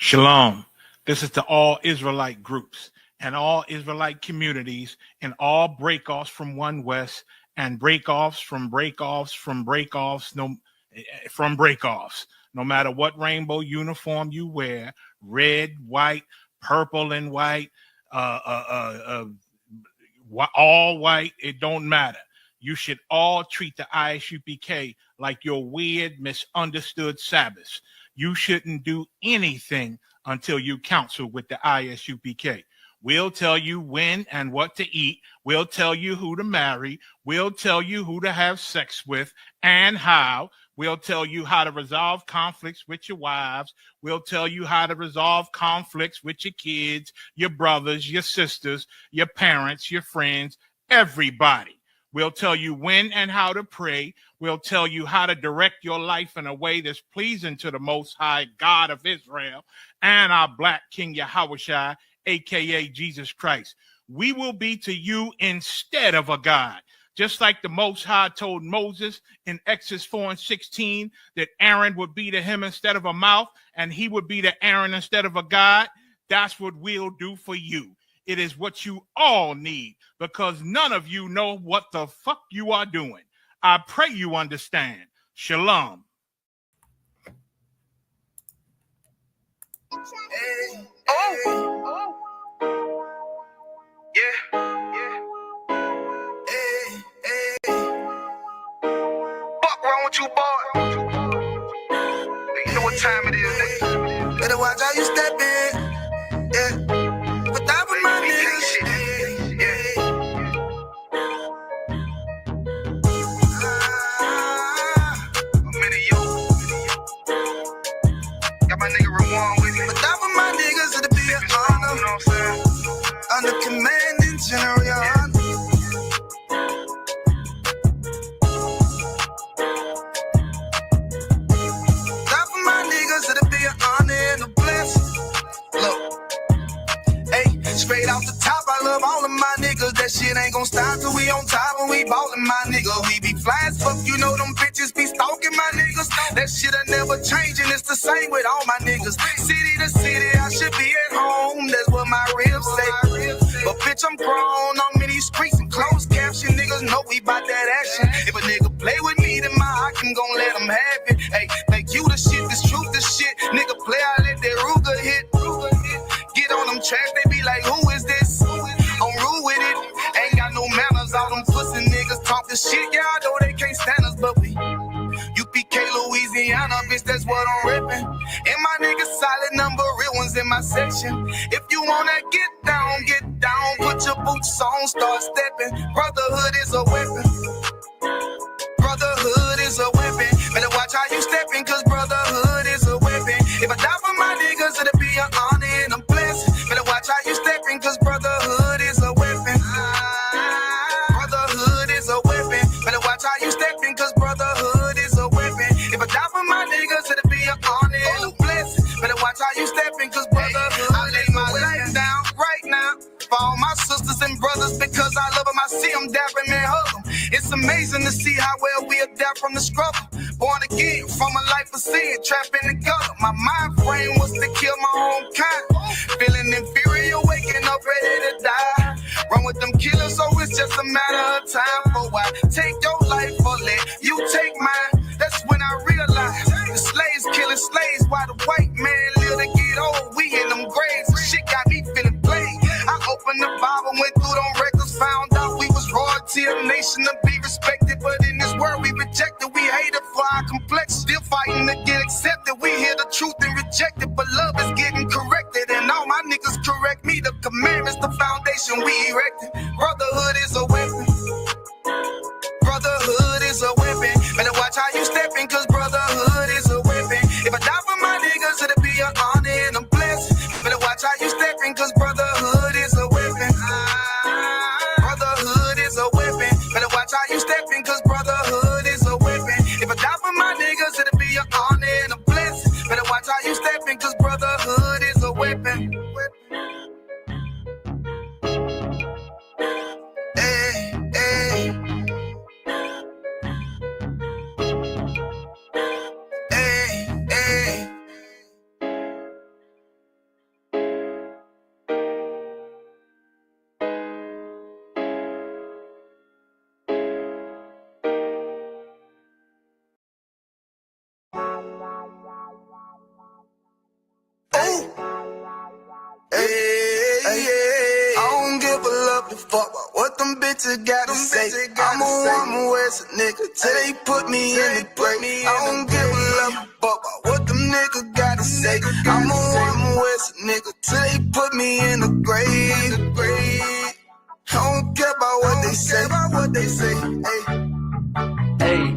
Shalom. This is to all Israelite groups and all Israelite communities and all breakoffs from One West and breakoffs from breakoffs from breakoffs no matter what rainbow uniform you wear, red, white, purple and white, all white, it don't matter. You should all treat the Isupk like your weird, misunderstood Sabbaths. You shouldn't do anything until you counsel with the Isupk. We'll tell you when and what to eat. We'll tell you who to marry. We'll tell you who to have sex with and how. We'll tell you how to resolve conflicts with your wives. We'll tell you how to resolve conflicts with your kids, your brothers, your sisters, your parents, your friends, everybody. We'll tell you when and how to pray. We'll tell you how to direct your life in a way that's pleasing to the Most High God of Israel and our Black King Yahushua, a.k.a. Jesus Christ. We will be to you instead of a God. Just like the Most High told Moses in Exodus 4:16 that Aaron would be to him instead of a mouth and he would be to Aaron instead of a God, that's what we'll do for you. It is what you all need because none of you know what the fuck you are doing. I pray you understand. Shalom. Hey, oh. Yeah. Hey. Fuck wrong with you, boy? You know what time it is, nigga. Better watch how you step in. Yeah. But that was my niggas. Yeah. I'm in you. Got my nigga Rawan with me. But that was my niggas. It'll be an honor. You know what I'm saying? Under commanding General Your Honor. That for my niggas. It'll be an honor and a blessing. Look. Hey, straight off the top, I love all of my niggas. That shit ain't gon' stop till we on top and we ballin' my nigga. We be fly as fuck, you know them bitches be stalking my niggas. That shit'll never change and it's the same with all my niggas. City to city, I should be at home. That's what my ribs say. But bitch, I'm grown. I'm in these streets and closed caption. Niggas know we bout that action. If a nigga play with me, then my Hakim gon' let him have it. Hey, thank you the shit, this truth the shit. Nigga play, I let that Ruger hit. Get on them tracks, they be like, who is this? I'm rude with it. Ain't got no manners. All them pussy niggas talk the shit. Yeah, I know they can't stand us, but we UPK Louisiana, bitch, that's what I'm reppin'. And my niggas solid number, real ones in my section. If you wanna get down, put your boots on, start stepping. Brotherhood is a weapon. Brotherhood is a weapon. Better watch how you steppin', cause brotherhood is a weapon. If I die for my niggas, it'll be an honor and a blessing. Better watch how you steppin', cause brotherhood is a weapon. Brotherhood is a weapon. Better watch how you steppin', cause brotherhood is a weapon. If I die for my niggas, it'll be an honor and a blessing. Better watch how you steppin', cause brotherhood I lay my life down right now for all my sisters and brothers because I love them. I see them dapping and hug them. It's amazing to see how well we adapt from the struggle. Born again from a life of sin, trapped in the gutter. My mind frame was to kill my own kind. Feeling inferior, waking up ready to die. Run with them killers, so it's just a matter of time. For I take your life or let you take mine. That's when I realized the slaves killing slaves while the white man live to get old. We in them graves, the shit got me feeling played. I opened the Bible, went through them records, found out we was royalty, a nation to be respected. But in this world we rejected, we hated for our complex. Still fighting to get accepted. We hear the truth and reject it, but love is getting corrected. And all my niggas correct me. The commandments, the foundation we erected. Brotherhood is a weapon. Brotherhood is a weapon. Better watch how you steppin', cause brotherhood is a weapon. If I die for my niggas, it'll be an honor and a blessing. Better watch how you steppin', cause brotherhood is a weapon. Brotherhood is a weapon. Better watch how you steppin', cause brotherhood is a weapon. If I die for my niggas, it'll be an honor and a blessing. Better watch how you steppin', cause brotherhood is a weapon. what them bitches gotta say. I'm a West nigga till they put me in the grave. I don't give a love about what them niggas gotta say. I'm a West nigga till they put me in the grave. I don't care about what they say. Hey.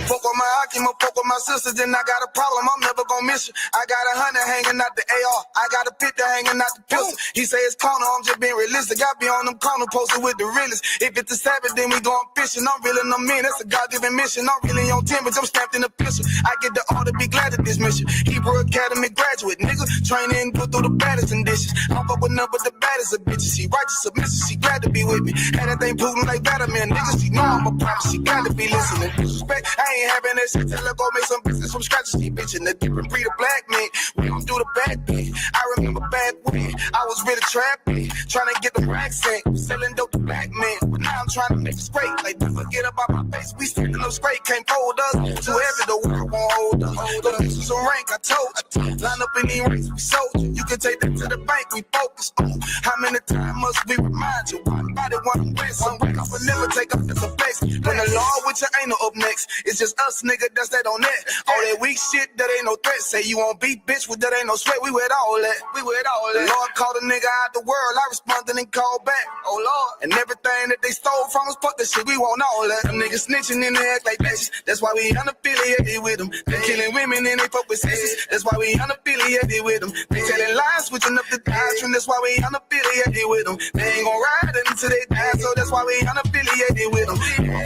Fuck with my Akima, fuck with my sisters, then I got a problem, I'm never gonna miss you. I got 100 hanging out the AR, I got a 50 hanging out the pistol. He say it's corner, I'm just being realistic. I be on them corner posted with the realest. If it's the Sabbath, then we going fishing. I'm reeling them in, that's a God-given mission. I'm really on 10, but I'm stamped in the pistol. I get the order, be glad of this mission. Hebrew Academy graduate, nigga. Training, go through the baddest conditions. I don't fuck with none but the baddest of bitches. She righteous, submissive, she glad to be with me. Had that thing Putin like Vladimir, nigga. She know I'm a prophet, she glad to be listening. Disrespect, I ain't having that shit. Tell her go make some business from scratch. She bitching the different breed of black men. We don't do the bad thing. I remember back when I was really trapping, trying to get the racks in, selling dope to black men. But now I'm trying to make it straight. Like, don't forget about my face. We sticking up straight, can't fold us. Too heavy, the world won't hold us. Go to some rank, I told you. Line up in these ranks, we sold you. You can take that to the bank, we focus on. How many times must we remind you? Nobody wanna win some rank. I would never take up as a place. When the law with you ain't no up next. It's just us, nigga, that's that on that. All that weak shit, that ain't no threat. Say you won't beat, bitch, with that ain't no sweat. We with all that. The Lord called a nigga out the world. I responded and called back. Oh Lord. And everything that they stole from us, fuck that shit. We want all that. Them niggas snitching and they act like bitches. That's why we unaffiliated with them. They killing women and they fuck with sisters. That's why we unaffiliated with them. They telling lies, switching up the doctrine. That's why we unaffiliated with them. They ain't gon' ride until they die, so that's why we unaffiliated with them.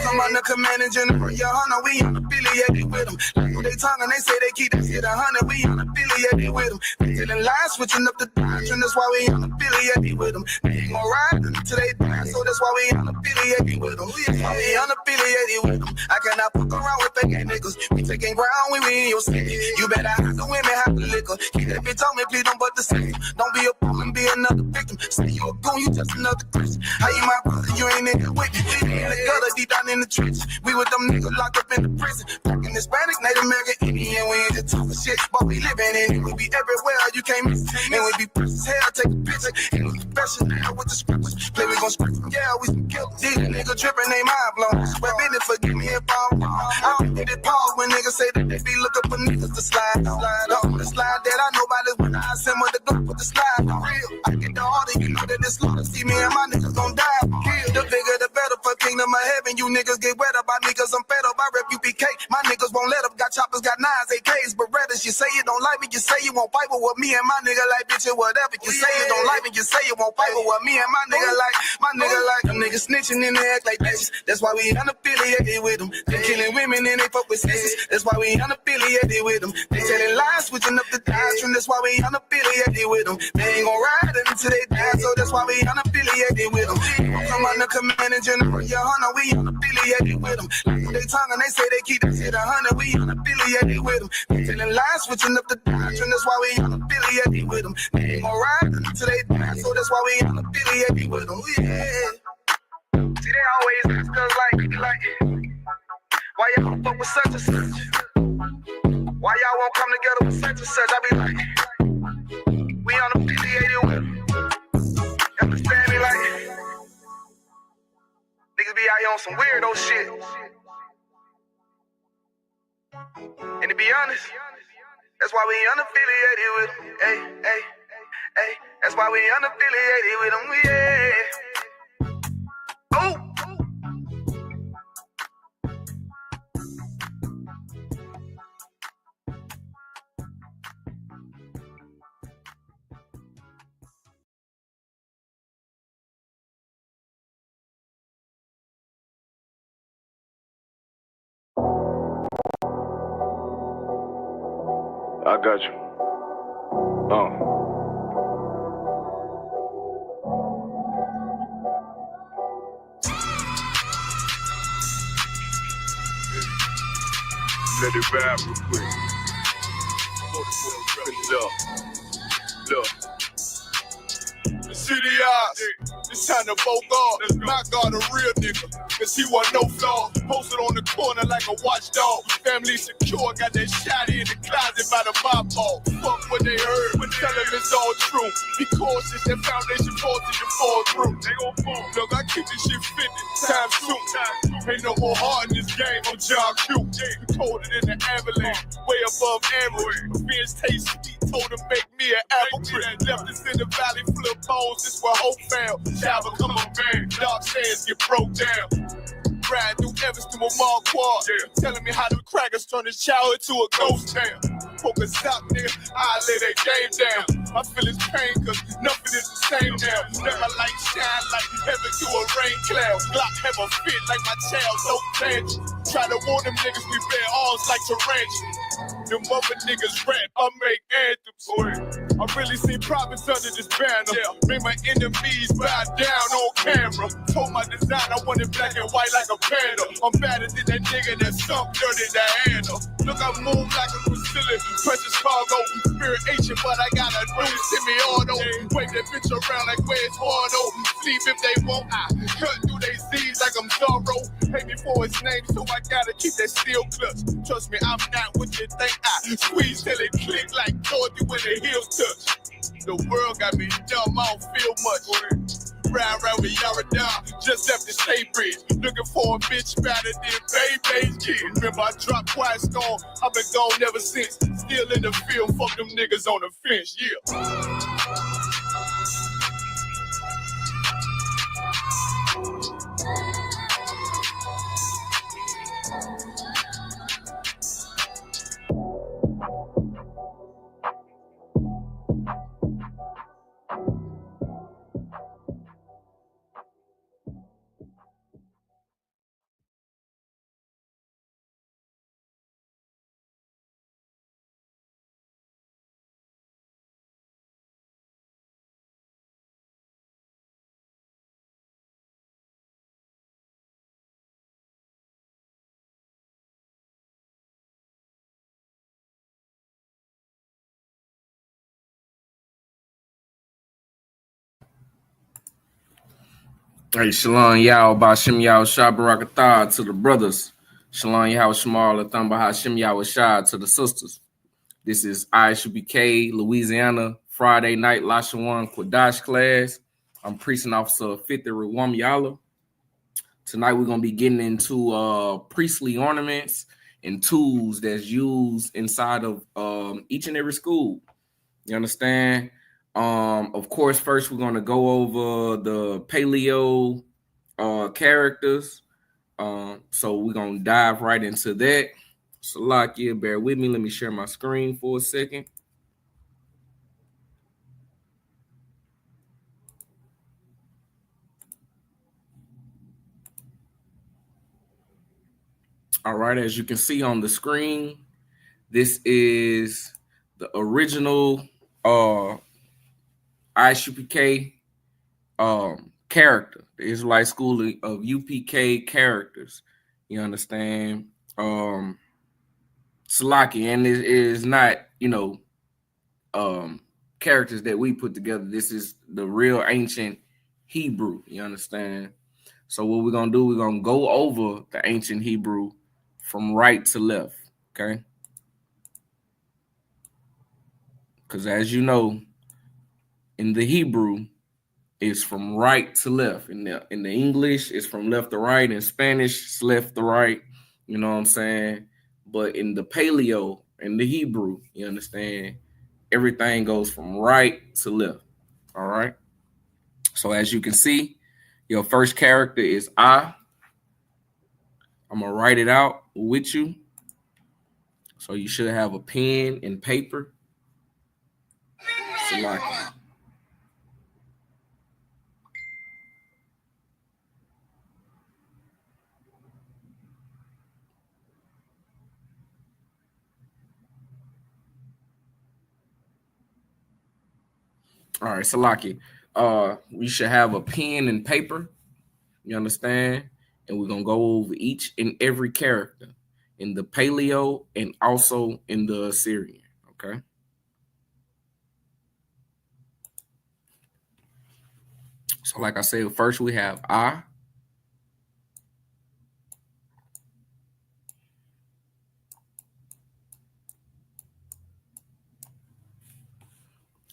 Come on the command and general, your honor, we unaffiliated with them. Like they tongue and they say they keep that shit 100, we unaffiliated with them. They telling lies, switching up the doctrine. That's why we unaffiliated with them. They ain't gon' ride until they die, so that's why we unaffiliated with them. That's why we unaffiliated with them. I cannot fuck around with fake niggas. We taking ground when we in your city. You better have the women, have the liquor. Keep that bitch on me, please don't but the same. Don't be a fool and be another victim. Say you a goon, you just another Christian. How you my brother, you ain't in there with me. We in the gutter, deep down in the trenches. We with them niggas locked up in the prison. Fucking Hispanic, Native American, Indian. We ain't just talking shit, but we living in it. We be everywhere, you can't miss it. And we be precious hell, take a picture. And we professional with the scriptures. Play, we gon' script, yeah, we some killers. These niggas tripping, they mind blown. Swear business, forgive me if I'm wrong. I don't get it pause when niggas say that they be looking for niggas to slide on. The slide that I know about is when I send with the gun with the slide on. Real, I get the order, you know that it's slaughter. See me and my niggas gon' die. Kill. The bigger the better for kingdom of heaven. You niggas get wet about me cause I'm fed up. I rep UPK. My niggas won't let up. Got choppers, got nines, AKs, Berettas. You say you don't like me, you say you won't fight with what me and my nigga like, bitch, or whatever. You say you don't like me, you say you won't fight with what me and my nigga like. My nigga like them niggas snitching and they act like bitches. That's why we unaffiliated with them. They killing women and they fuck with sisters. That's why we unaffiliated with them. They telling lies, switching up the doctrine. That's why we unaffiliated with them. They ain't gon' ride until they die, so that's why we unaffiliated with them. Come on the command and general, your honor, we unaffiliated with them. Like they tongue and they say they keep that shit 100, we unaffiliated with them. They telling lies, switching up the doctrine. That's why we unaffiliated with them. They ain't gon' ride until they die, so that's why we unaffiliated with them. Yeah. See, they always ask us like, why y'all don't fuck with such and such? Why y'all won't come together with such and such? I be like, we unaffiliated with them. Understand me? Like, niggas be out here on some weirdo shit. And to be honest, that's why we unaffiliated with them. Hey. That's why we unaffiliated with them. Yeah. Oh. I got you. Let it rap real quick. Look. The city eyes. It's time to vote God. My God, a real nigga. Cause he wasn't no flaw. Posted on the corner like a watchdog. Family secure, got that shot in the closet by the mob ball. Fuck what they heard when they tell them it's all true. Be cautious, that foundation falls till you fall through. They gon' fall. Look, I keep this shit 50 times 2. Ain't no more heart in this game, I'm John Q. You colder than the avalanche, way above average. Beers taste sweet, told him make me an apple tree. Left us in the valley full of bones, this where hope found. Shall become a man, dark sands get broke down. Riding through Evanston with Mark Quad, telling me how the crackers turn this child into a ghost town. Focus out, nigga, I lay that game down. I feel his pain, cause nothing is the same now. Let my light shine like heaven through a rain cloud. Glock have a fit like my child, so tangible. Try to warn them niggas we bear arms like tarantulas. Them other niggas rap, I make anthems. I really seen profits under this banner. Made my enemies bow down on camera. Told my design I wanted black and white like a panda. I'm better than that nigga that sunk dirty Diana. Look, I move like a Brazilian. Precious cargo, spirit ancient, but I got a new semi-auto. Wave that bitch around like where's Hardo. Sleep if they won't, I cut through they Z's like I'm Zorro. Pay me for his name, so I gotta keep that steel clutch. Trust me, I'm not what you think. I squeeze till it click like Dorothy when the heels touch. The world got me dumb, I don't feel much. Ride around with Yaradon, just left the state bridge. Looking for a bitch better than Baby's kid. Remember, I dropped Quiet Storm, I've been gone ever since. Still in the field, fuck them niggas on the fence, yeah. Hey, Shalom Yao Bashim Yao Shah Barakatah to the brothers. Shalom Yao Shamal Lathamba Hashim Yao Shah to the sisters. This is Isupk Louisiana Friday night Lashawan Qadash class. I'm Precinct Officer 50 Rawam Yala. Tonight we're gonna be getting into priestly ornaments and tools that's used inside of each and every school. You understand? Of course, first we're gonna go over the paleo characters. So we're gonna dive right into that. Salakia, bear with me. Let me share my screen for a second. All right, as you can see on the screen, this is the original Isupk character, the Israelite School of UPK characters. You understand? Salaki, and it is not, characters that we put together. This is the real ancient Hebrew. You understand? So what we're gonna do, we're gonna go over the ancient Hebrew from right to left. Okay. Because as you know, in the Hebrew, it's from right to left. In the English, it's from left to right. In Spanish, it's left to right. You know what I'm saying? But in the paleo, in the Hebrew, you understand, everything goes from right to left. All right. So as you can see, your first character is I. I'm gonna write it out with you. So you should have a pen and paper. Select. All right, Salaki. We should have a pen and paper. You understand? And we're gonna go over each and every character in the Paleo and also in the Assyrian. Okay. So, like I said, first we have I.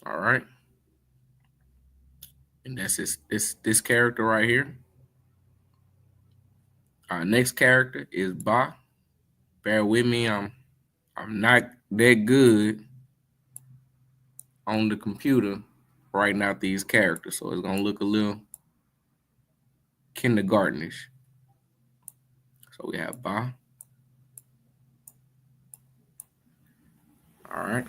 All right. And that's this character right here. Our next character is Ba. Bear with me. I'm not that good on the computer writing out these characters, so it's gonna look a little kindergartenish. So we have Ba. All right.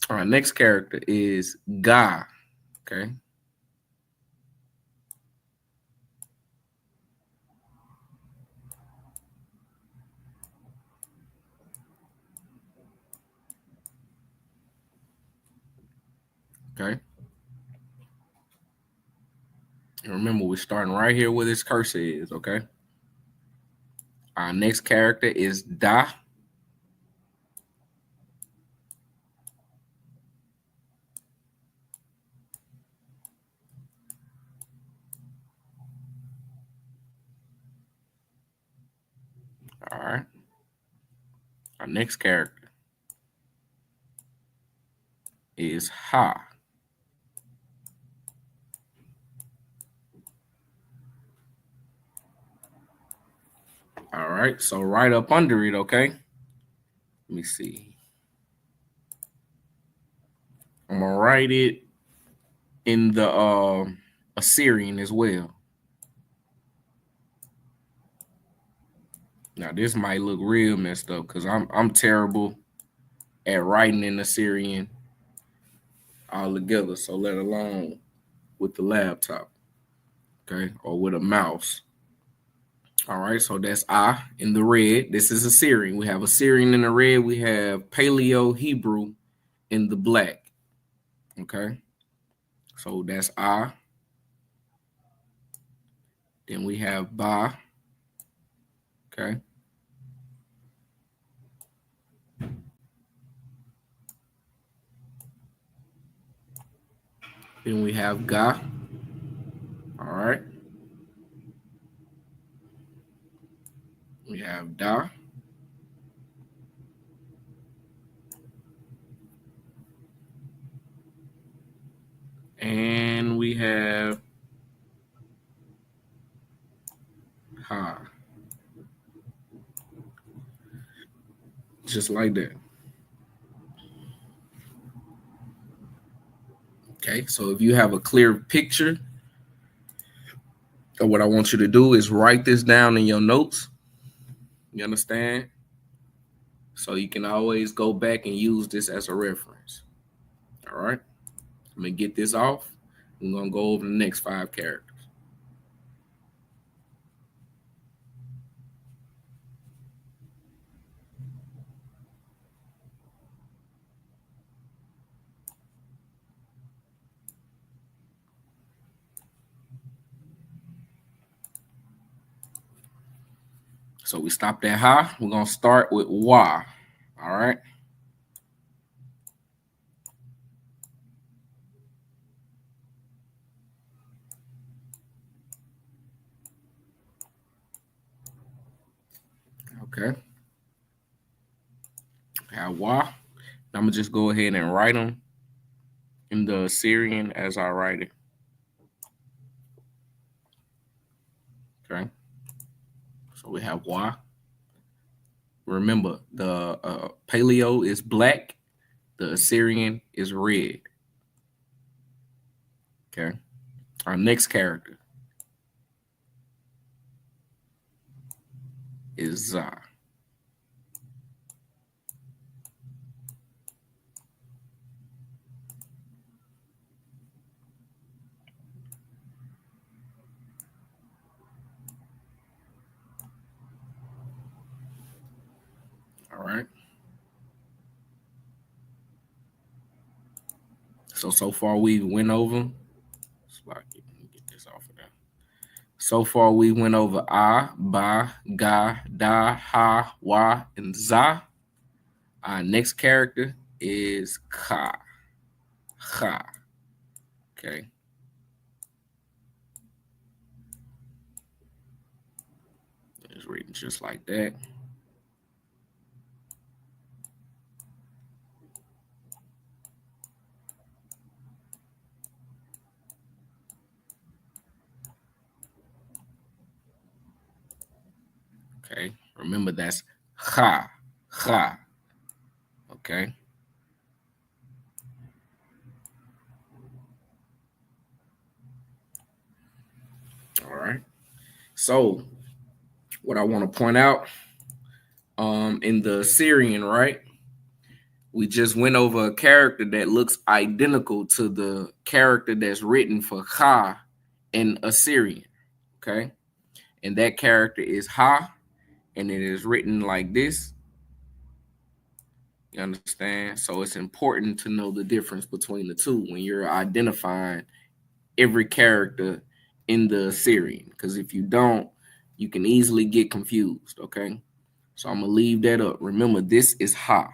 All right, next character is Ga. Okay. Okay. And remember, we're starting right here where this cursor is, okay? Our next character is Da. All right. Our next character is Ha. All right. So right up under it, okay? Let me see. I'm gonna write it in the Assyrian as well. Now this might look real messed up because I'm terrible at writing in Assyrian altogether. So let alone with the laptop, okay, or with a mouse. All right, so that's I in the red. This is Assyrian. We have Assyrian in the red. We have Paleo Hebrew in the black. Okay, so that's I. Then we have Ba. Okay. Then we have Ga. All right. We have Da. And we have Ha. Just like that. Okay, so if you have a clear picture of what I want you to do is write this down in your notes. You understand? So you can always go back and use this as a reference. All right. I'm going to get this off. We're going to go over the next 5 characters. So we stopped at Ha. We're going to start with Wa. All right. Okay. Have Wa. I'm going to just go ahead and write them in the Assyrian as I write it. Okay. So we have Wa. Remember, the Paleo is black. The Assyrian is red. Okay. Our next character is Za. All right. So far we went over. Let me get this off of there. So far we went over A, Ba, Ga, Da, Ha, Wa, and Za. Our next character is Ka. ha. Okay. It's written just like that. Okay. Remember that's ha, ha. Okay. All right. So what I want to point out, in the Syrian, right? We just went over a character that looks identical to the character that's written for ha in Assyrian. Okay. And that character is ha, and it is written like this. You understand? So it's important to know the difference between the two when you're identifying every character in the Assyrian. Because if you don't, you can easily get confused. Okay. So I'm going to leave that up. Remember, this is ha.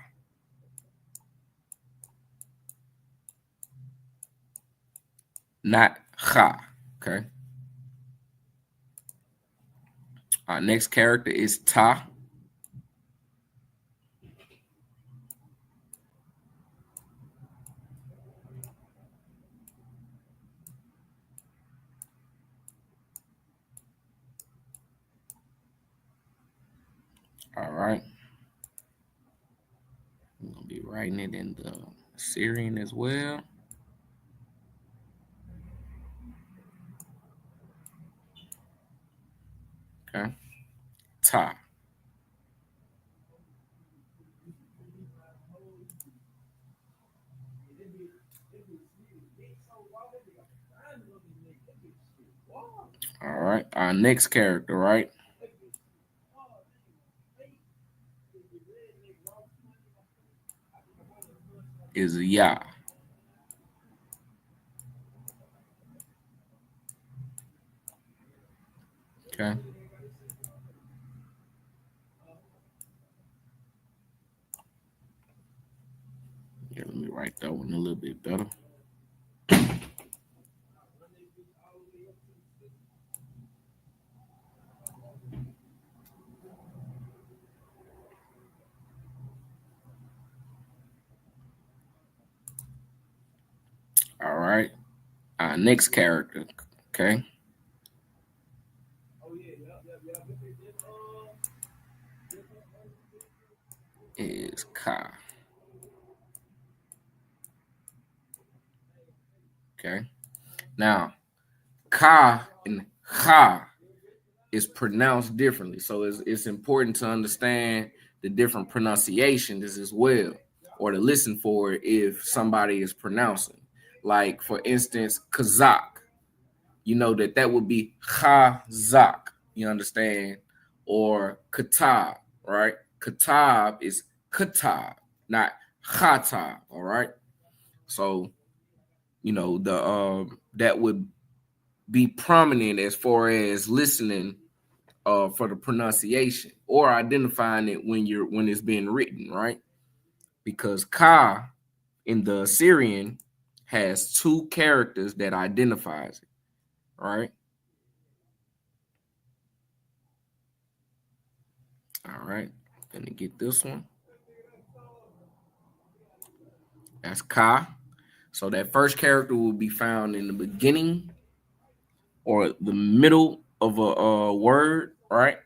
Not ha. Okay. Our next character is ta. All right. I'm going to be writing it in the Syrian as well. Okay. Ta. All right. Our next character, right, is Ya. Okay. Yeah, let me write that one a little bit better. All right. Our next character, okay, is Ka. Okay. Now, Ka and Ha is pronounced differently. So it's important to understand the different pronunciations as well, or to listen for it if somebody is pronouncing. Like, for instance, Kazakh. You know that would be Chazak. You understand? Or Katab, right? Katab is Katab, not Khatab, all right? So, the that would be prominent as far as listening for the pronunciation or identifying it when it's being written, right? Because Ka in the Assyrian has two characters that identifies it, right? All right, gonna get this one. That's Ka. So that first character will be found in the beginning or the middle of a word, right?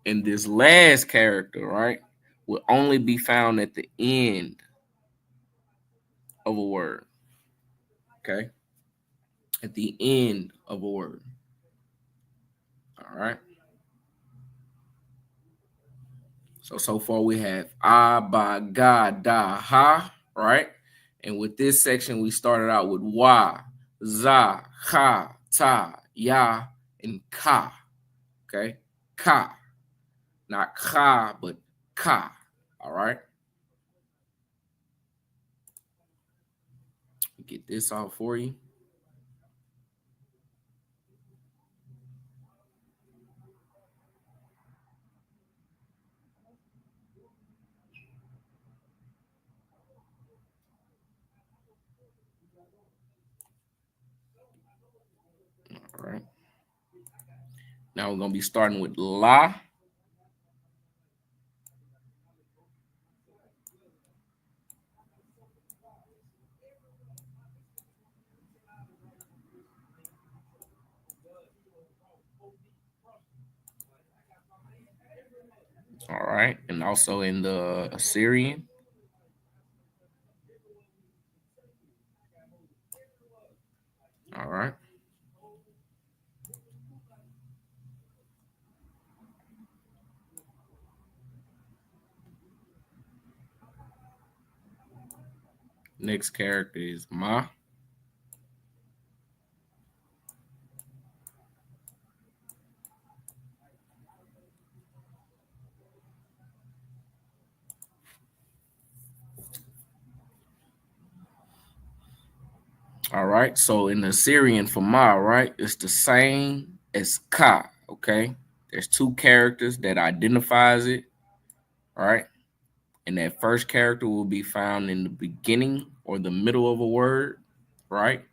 And this last character, right, will only be found at the end of a word. Okay. At the end of a word. All right. So far we have ba, ga, da, ha, right? And with this section, we started out with wa, za, ha, ta, ya, and ka. Okay. Ka. Not ka, but ka. All right. Get this out for you. Now we're going to be starting with La. All right. And also in the Assyrian. All right. Next character is Ma. All right. So in the Assyrian for Ma, right, it's the same as Ka. Okay. There's two characters that identifies it. All right. And that first character will be found in the beginning or the middle of a word. Right.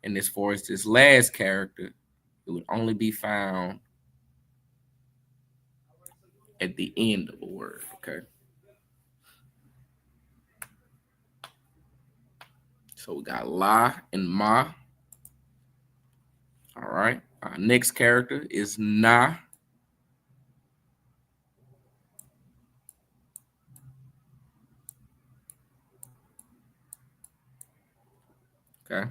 And as far as this last character, it would only be found at the end of a word. Okay. So we got La and Ma. All right. Our next character is Na. Okay.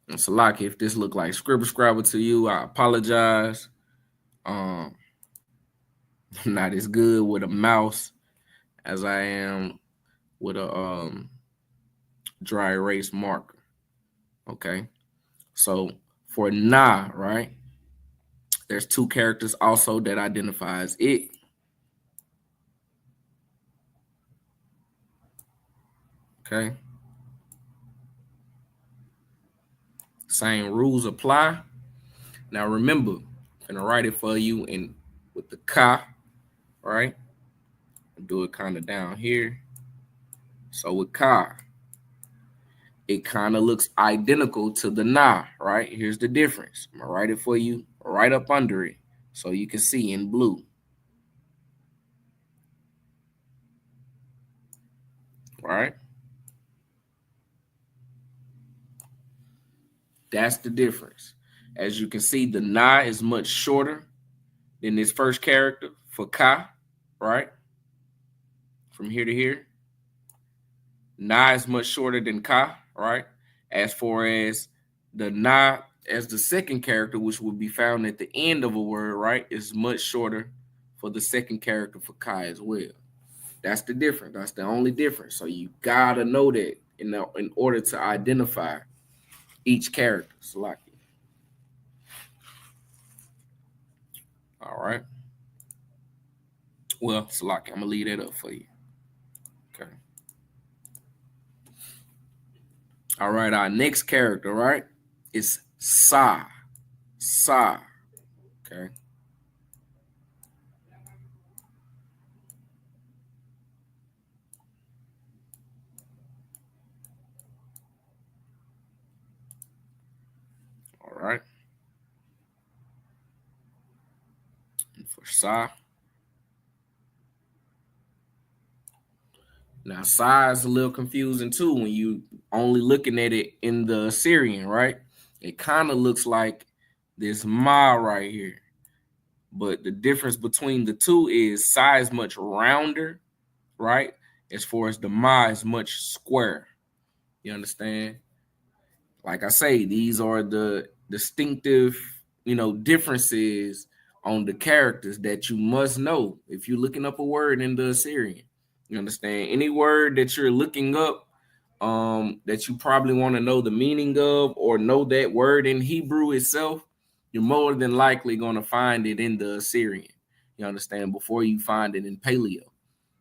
And Salaki, if this looked like scribble scrabble to you, I apologize. I'm not as good with a mouse as I am with a dry erase marker. Okay. So for Na, right, there's two characters also that identifies it. Okay. Same rules apply. Now remember, I'm gonna write it for you in with the Ka, right? I'll do it kind of down here. So with Ka, it kind of looks identical to the Na, right? Here's the difference. I'm gonna write it for you right up under it so you can see in blue. Right? That's the difference. As you can see, the Na is much shorter than this first character for Ka, right? From here to here. Na is much shorter than Ka, right? As far as the Na as the second character, which will be found at the end of a word, right, is much shorter for the second character for Ka as well. That's the difference. That's the only difference. So you gotta know that in order to identify each character. Salaki. All right. Well, Salaki, I'm gonna leave that up for you. Okay. All right, our next character, right, is Sa. Sa. Okay. All right. And for Sa. Now, Sa is a little confusing too when you only looking at it in the Assyrian, right? It kind of looks like this Ma right here. But the difference between the two is Sa is much rounder, right? As far as the Ma is much square. You understand? Like I say, these are the distinctive, differences on the characters that you must know if you're looking up a word in the Assyrian. You understand? Any word that you're looking up that you probably want to know the meaning of or know that word in Hebrew itself, you're more than likely going to find it in the Assyrian. You understand? Before you find it in Paleo.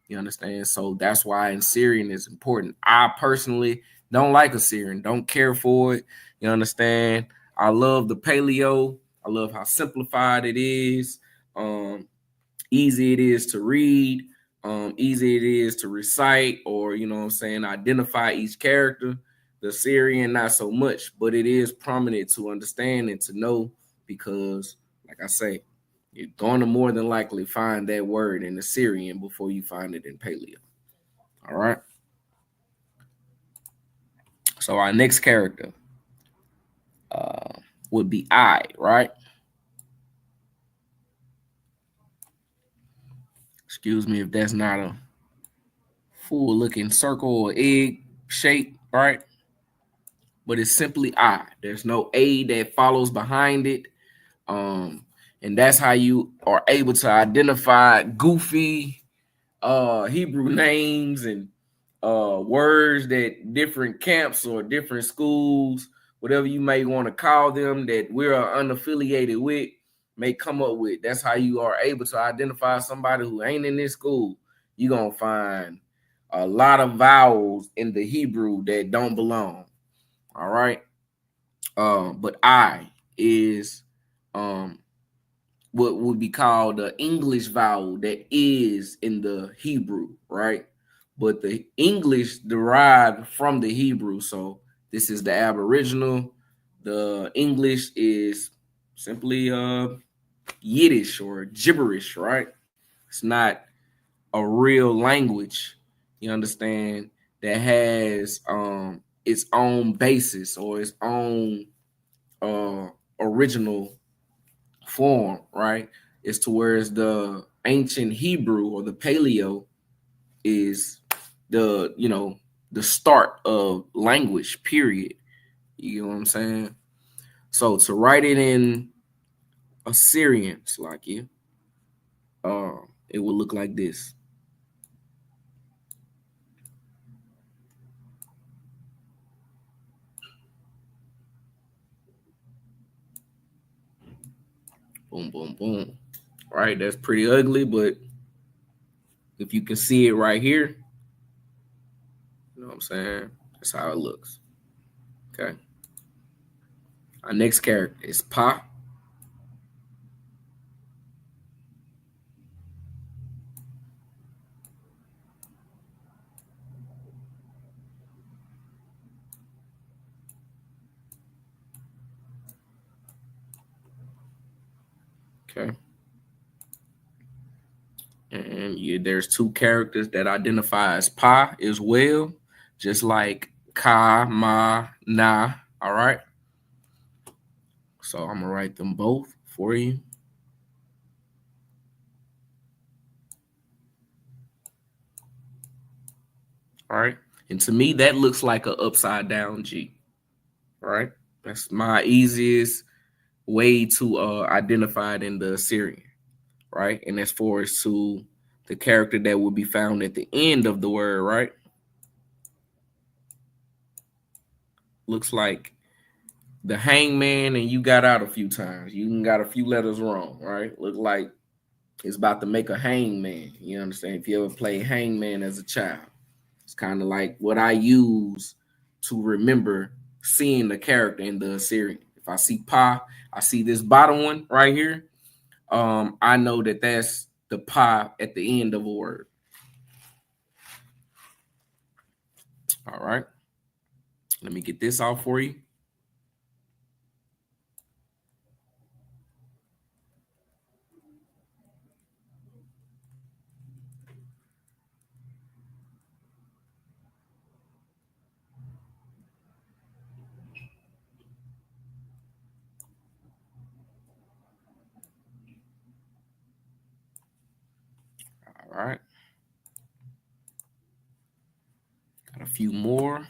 You understand? So that's why Assyrian is important. I personally don't like Assyrian, don't care for it. You understand? I love the Paleo. I love how simplified it is. Easy it is to read. Easy it is to recite or, identify each character. The Assyrian, not so much, but it is prominent to understand and to know because, Like I say, you're going to more than likely find that word in the Syrian before you find it in Paleo. All right. So our next character would be I, right? Excuse me if that's not a full looking circle or egg shape, right? But it's simply I. There's no A that follows behind it. And that's how you are able to identify goofy Hebrew names and words that different camps or different schools, whatever you may want to call them, that we're unaffiliated with, may come up with. That's how you are able to identify somebody who ain't in this school. You're going to find a lot of vowels in the Hebrew that don't belong. All right. But I is what would be called the English vowel that is in the Hebrew, right? But the English derived from the Hebrew. So this is the Aboriginal. The English is simply Yiddish or gibberish, right? It's not a real language, you understand, that has its own basis or its own original form, right? It's to whereas the ancient Hebrew or the Paleo is the, the start of language, period. You know what I'm saying? So to write it in Assyrian, Slakia, it would look like this. Boom, boom, boom. All right, that's pretty ugly, but if you can see it right here, you know what I'm saying? That's how it looks. Okay. Our next character is Pa. Okay. And there's two characters that identify as Pa as well, just like Ka, Ma, Na. All right. So I'm going to write them both for you. All right. And to me, that looks like an upside down G. All right. That's my easiest way to identify it in the Assyrian. Right. And as far as to the character that will be found at the end of the word, right? Looks like the hangman, and you got out a few times. You got a few letters wrong, right? Look like it's about to make a hangman. You understand? If you ever played hangman as a child, it's kind of like what I use to remember seeing the character in the Assyrian. If I see Pa, I see this bottom one right here. I know that that's the Pa at the end of a word. All right. Let me get this off for you. All right. Got a few more.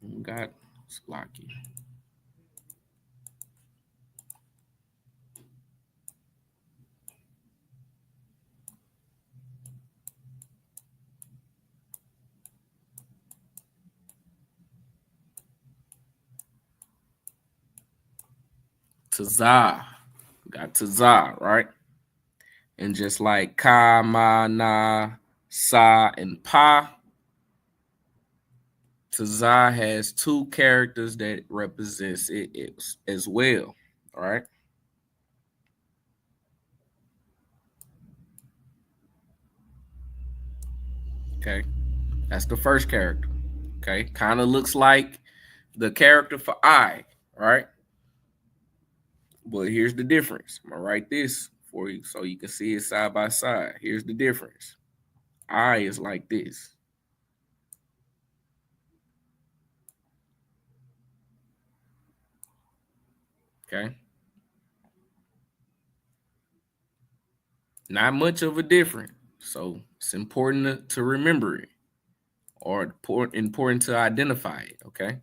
We got Slocky. Tazah. We got Tazah, right? And just like Ka, Ma, Na, Sa, and Pa, Tazah has two characters that represents it as well. All right. Okay. That's the first character. Okay. Kind of looks like the character for I, right? But here's the difference. I'm going to write this for you so you can see it side by side. Here's the difference. I is like this. Okay. Not much of a difference. So it's important to remember it or important to identify it. Okay.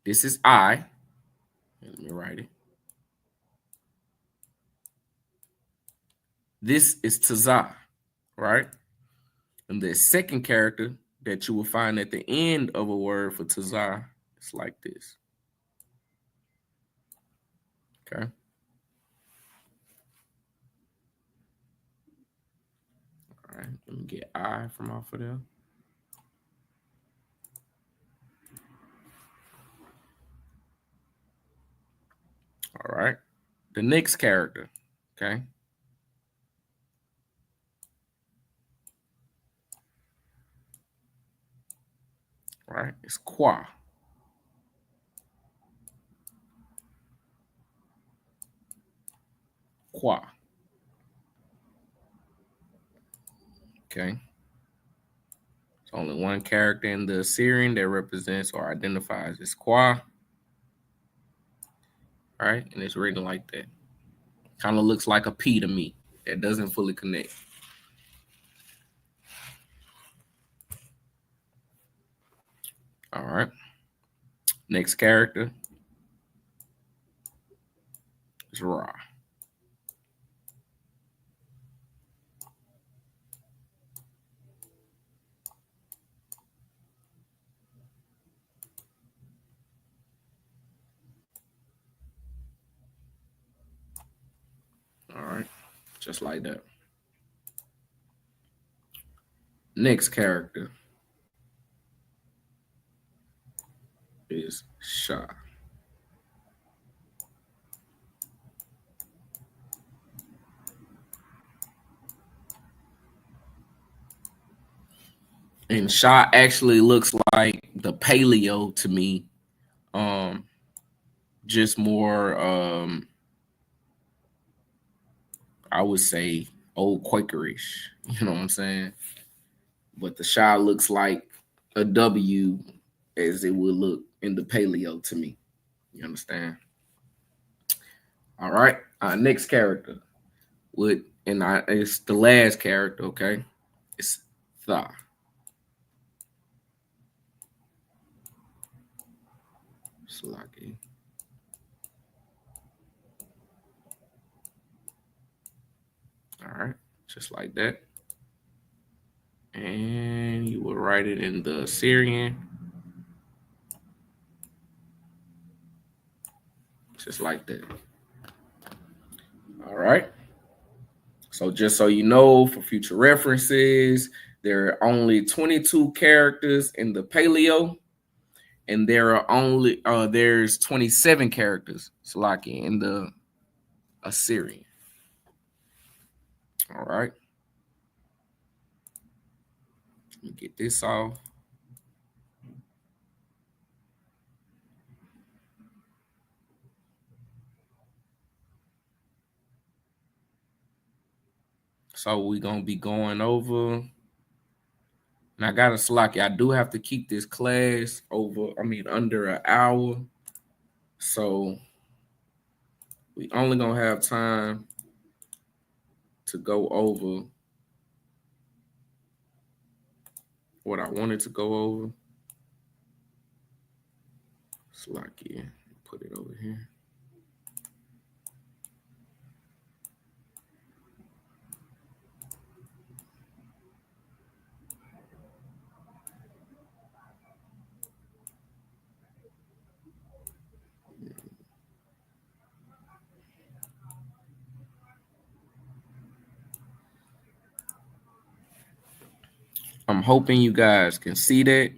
This is I. Let me write it. This is Tazah, right? And the second character that you will find at the end of a word for Tazah is like this. Okay. All right. Let me get I from off of there. All right. The next character. Okay. All right. It's Qua. Qua. Okay. It's only one character in the Assyrian that represents or identifies as Qua. All right. And it's written like that. Kind of looks like a P to me. That doesn't fully connect. All right. Next character is Ra. All right. Just like that. Next character is Shah. And Shah actually looks like the paleo to me. Just more I would say old Quakerish. You know what I'm saying? But the Shah looks like a W as it would look in the paleo to me. You understand? All right. Next character. It's the last character, okay? It's Tha. Slaki. All right, just like that. And you will write it in the Assyrian. Just like that. All right. So just so you know, for future references, there are only 22 characters in the Paleo, and there's 27 characters, Slaki, in the Assyrian. All right. Let me get this off. So we're going to be going over. And I got to Slaki. I do have to keep this class under an hour. So we only going to have time to go over what I wanted to go over. Slaki, put it over here. I'm hoping you guys can see that.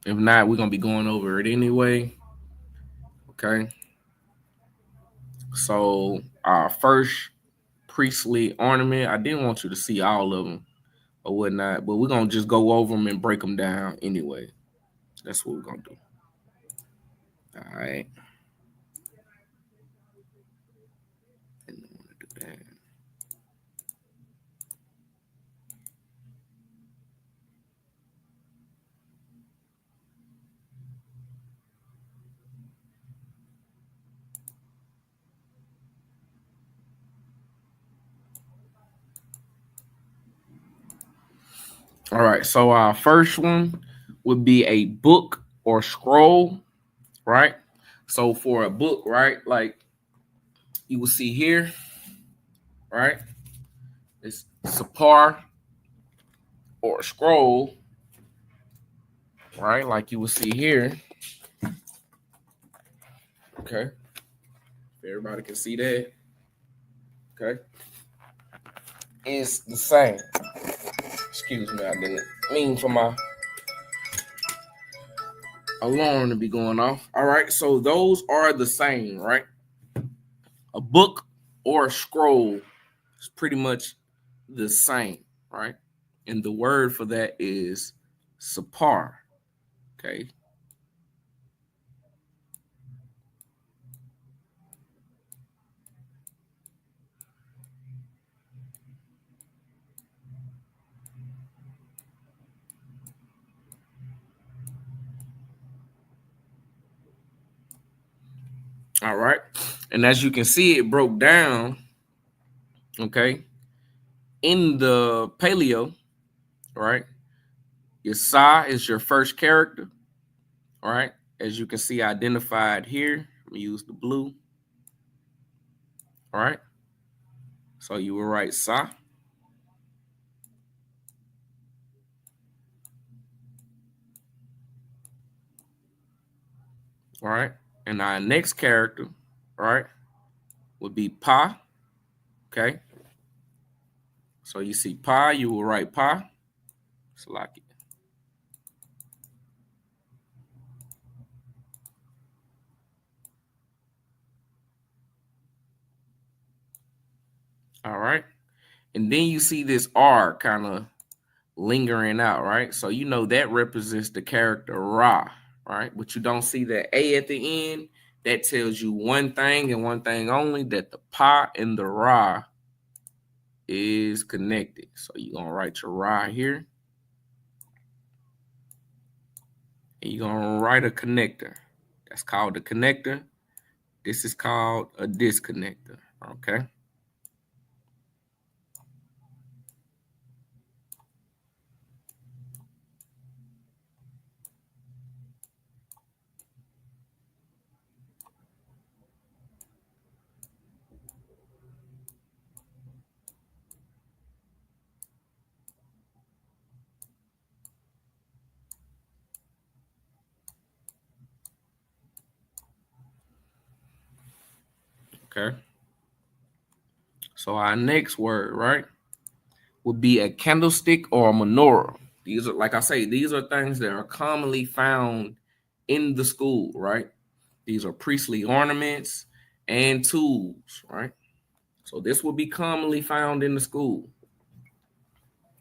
If not, we're going to be going over it anyway. Okay. So our first priestly ornament, I didn't want you to see all of them or whatnot, but we're going to just go over them and break them down anyway. That's what we're going to do. All right. And I want to do that. All right, so our first one would be a book or scroll, right? So for a book, right, like you will see here, right, it's a par or a scroll, right, like you will see here. Okay, everybody can see that. Okay, it's the same. Excuse me, I didn't mean for my alarm to be going off. All right, so those are the same, right? A book or a scroll is pretty much the same, right? And the word for that is sapar. Okay. All right. And as you can see, it broke down, okay, in the paleo, right? Your Sa is your first character, all right? As you can see identified here, let me use the blue, all right? So you will write Sa. All right. And our next character, all right, would be Pa, okay? So you see Pa, you will write Pa. Select it. All right. And then you see this R kind of lingering out, right? So you know that represents the character Ra, right? But you don't see the A at the end. That tells you one thing and one thing only, that the Pa and the Ra is connected. So you're going to write your Ra here. And you're going to write a connector. That's called a connector. This is called a disconnector, okay? Okay. So our next word, right, would be a candlestick or a menorah. These are, like I say, these are things that are commonly found in the school, right? These are priestly ornaments and tools, right? So this will be commonly found in the school.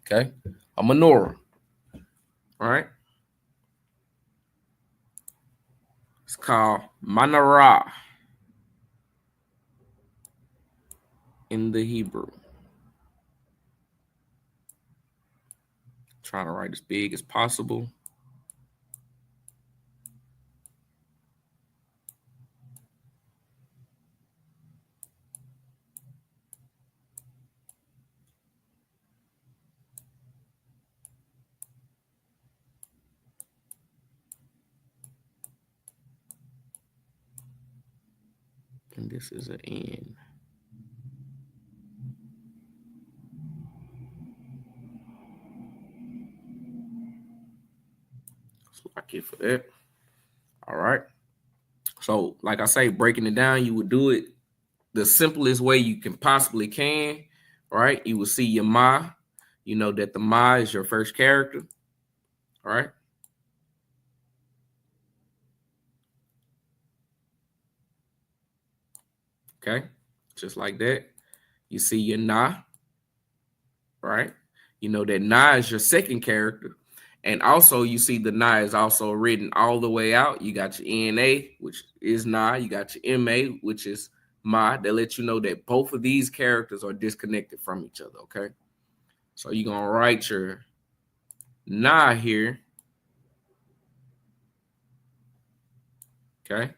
Okay. A menorah. All right. It's called manara in the Hebrew. Trying to write as big as possible. And this is an N. So I get for that. All right. So, like I say, breaking it down, you would do it the simplest way you can possibly can, right? You will see your Ma. You know that the Ma is your first character, all right? Okay, just like that. You see your Na, right? You know that Na is your second character. And also, you see the na is also written all the way out. You got your NA, which is na. You got your MA, which is ma. That lets you know that both of these characters are disconnected from each other, okay? So you're going to write your na here, okay?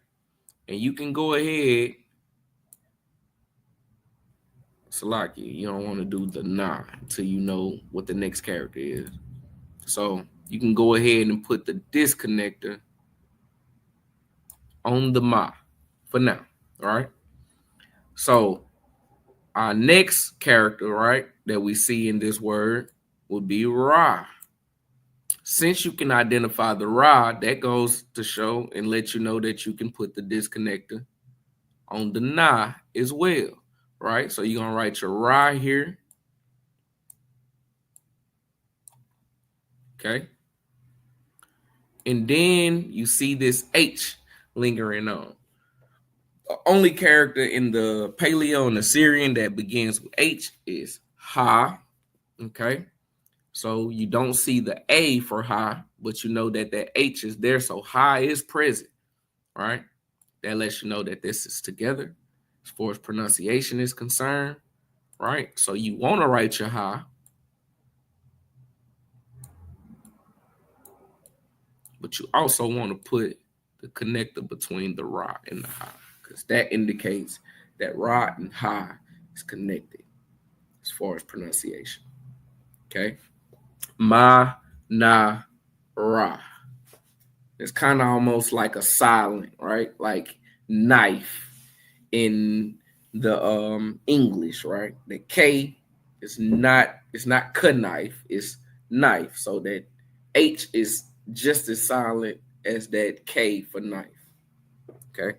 And you can go ahead, Salaki, you don't want to do the na until you know what the next character is. So you can go ahead and put the disconnector on the ma for now, all right? So our next character, right, that we see in this word would be ra. Since you can identify the ra, that goes to show and let you know that you can put the disconnector on the na as well, right? So you're going to write your ra here, okay? And then you see this H lingering on. The only character in the Paleo and Assyrian that begins with H is Ha, okay? So you don't see the A for Ha, but you know that that H is there, so Ha is present, right? That lets you know that this is together as far as pronunciation is concerned, right? So you want to write your Ha, but you also want to put the connector between the Ra and the Ha, because that indicates that Ra and Ha is connected as far as pronunciation, okay? Ma, na, ra. It's kind of almost like a silent, right? Like knife in the English, right? The K is not, it's not knife, it's knife. So that H is just as silent as that K for knife. Okay.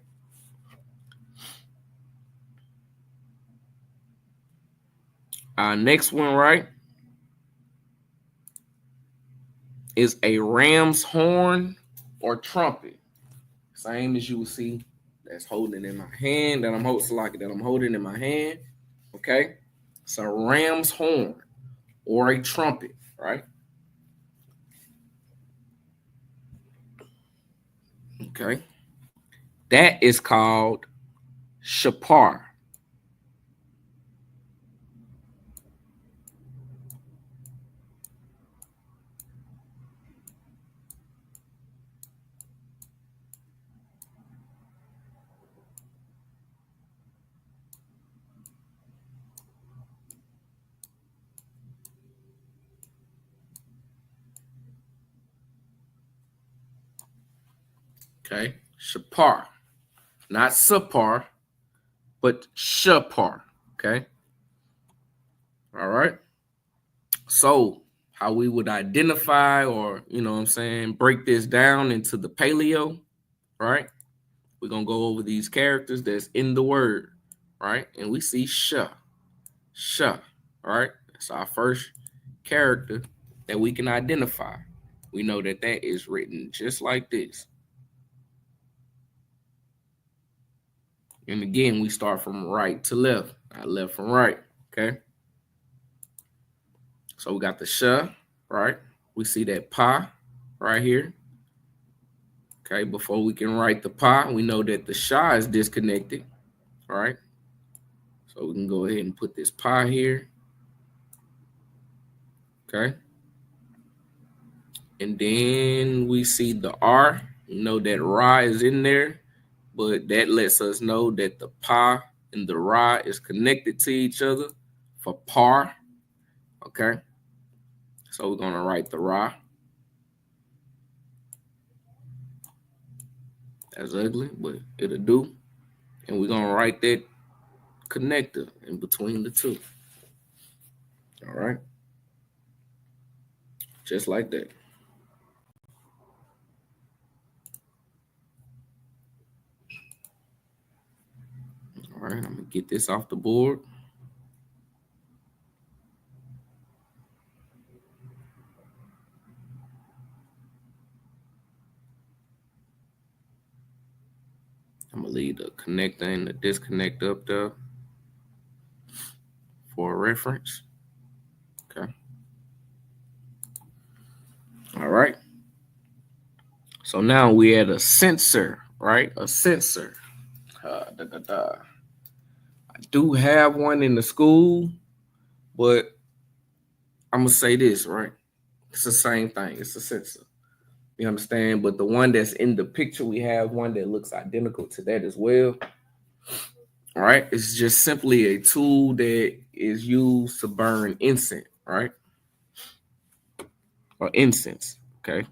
Our next one, right, is a ram's horn or trumpet. Same as you will see that's holding in my hand, that I'm holding in my hand. Okay. It's a ram's horn or a trumpet, right? Okay. That is called shapar. Okay. Shapar. Not sapar, but shapar. Okay. All right. So how we would identify or, you know what I'm saying, break this down into the paleo, right? We're going to go over these characters that's in the word, right? And we see sha, all right? That's our first character that we can identify. We know that that is written just like this. And again, we start from right to left, not left from right, okay? So we got the sha, right? We see that pa right here. Okay, before we can write the pa, we know that the sha is disconnected, right? So we can go ahead and put this pa here. Okay. And then we see the R. You know that ra is in there, but that lets us know that the pa and the ra is connected to each other for par. Okay. So we're going to write the ra. That's ugly, but it'll do. And we're going to write that connector in between the two. All right. Just like that. All right, I'm going to get this off the board. I'm going to leave the connector and the disconnect up there for reference. Okay. All right. So now we at a sensor, right? A sensor. I do have one in the school, but I'm gonna say this, right? It's the same thing. It's a sensor. You understand? But the one that's in the picture, we have one that looks identical to that as well. All right. It's just simply a tool that is used to burn incense, right? Or incense. Okay.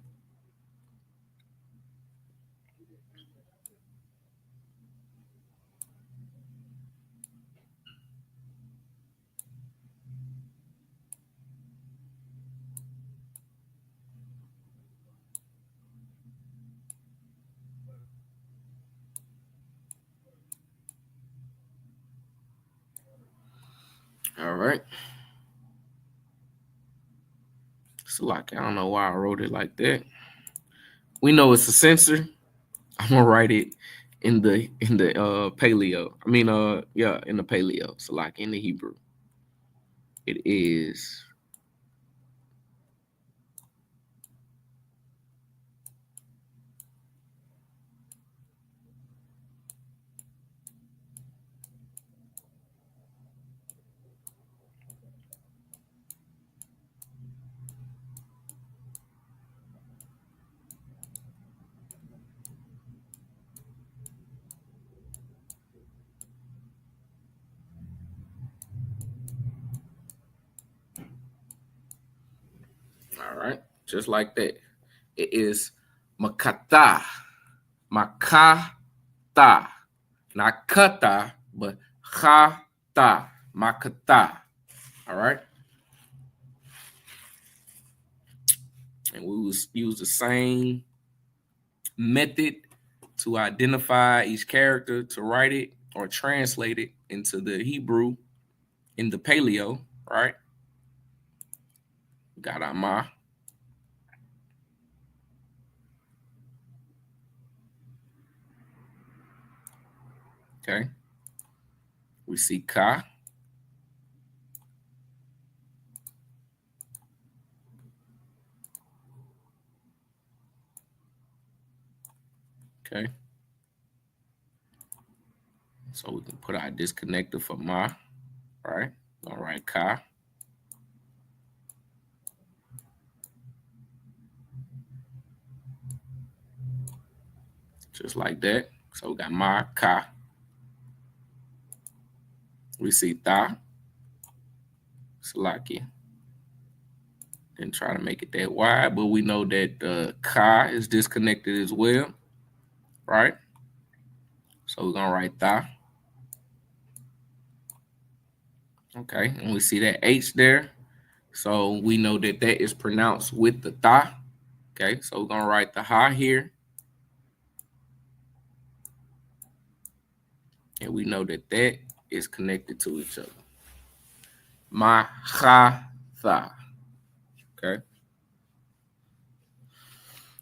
All right. So like, I don't know why I wrote it like that. We know it's a sensor. I'm gonna write it in the paleo. I mean, yeah, in the paleo. So like in the Hebrew, it is all right, just like that. It is makata, makata, not kata, but chata, makata. All right, and we will use the same method to identify each character, to write it or translate it into the Hebrew in the paleo, right? Got our ma. Okay. We see ka. Okay. So we can put our disconnector for ma, right? All right, ka. Just like that. So we got ma, ka. We see ta, salaki. Didn't try to make it that wide, but we know that ka is disconnected as well, right? So we're gonna write ta. Okay, and we see that H there. So we know that that is pronounced with the ta. Okay, so we're gonna write the ha here. And we know that that is connected to each other. Ma, ha, tha. Okay.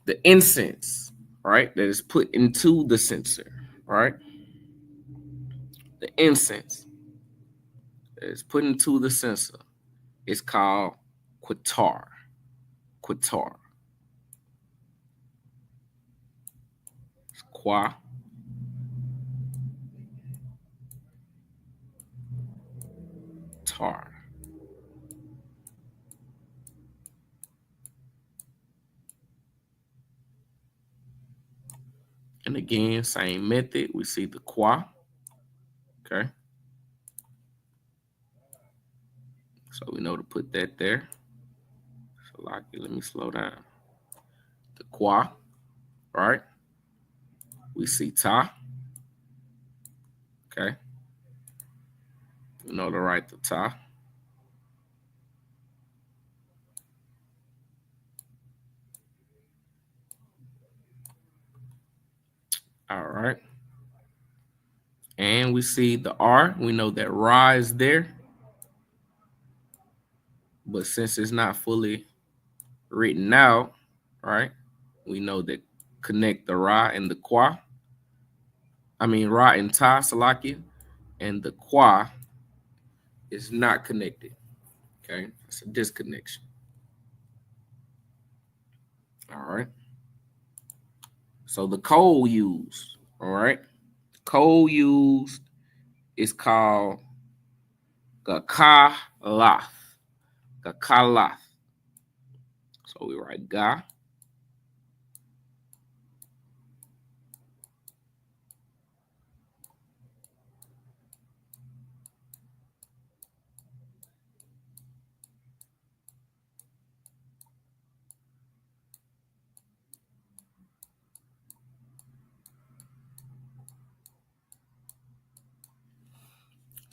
The incense, right, that is put into the sensor, right? The incense that is put into the sensor is called quitar. Quitar. It's qua. Tar. And again, same method. We see the qua. Okay. So we know to put that there. So like, let me slow down. The qua, right? We see ta. Okay. We know to write the ta. All right. And we see the R. We know that Ra is there. But since it's not fully written out, right, we know that connect the Ra and the Qua. I mean, Ra and Ta, Salakia, and the Qua is not connected. Okay, it's a disconnection. All right. So the code used, all right? Code used is called Gakalath. Gakalath. So we write Ga.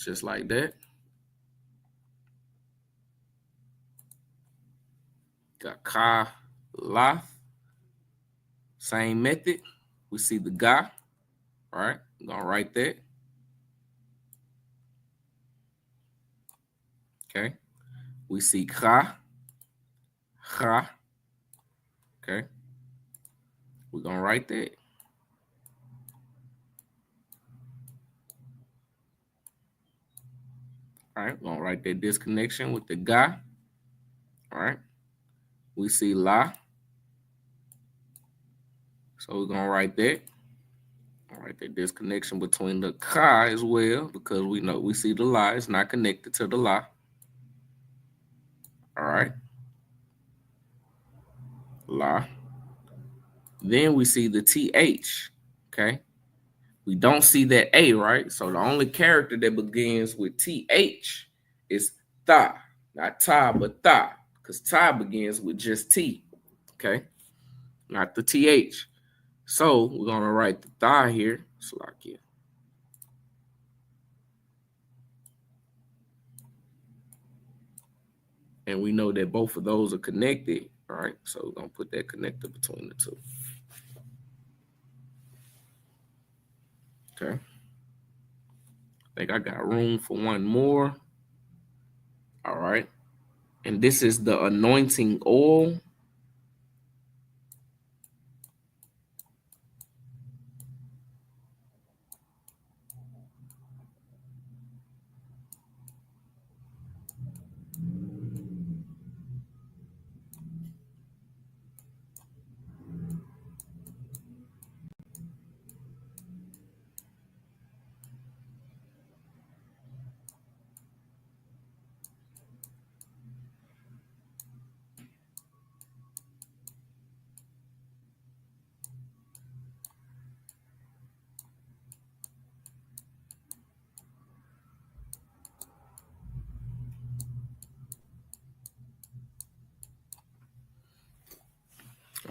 Just like that. Gakalath. Same method. We see the Ga. All right. I'm going to write that. Okay. We see Kha. Kha. Okay. We're going to write that. All right. We're going to write that disconnection with the Ga. All right. We see La. So we're going to write that. All right. The disconnection between the Kha as well, because we know we see the La is not connected to the La. All right. La. Then we see the TH. Okay. We don't see that A, right? So the only character that begins with TH is Tha. Not Ta, but Tha. Because Ta begins with just T. Okay. Not the TH. So we're going to write the Tha here. Salakia. And we know that both of those are connected. All right. So we're going to put that connector between the two. Okay. I think I got room for one more. All right. And this is the anointing oil.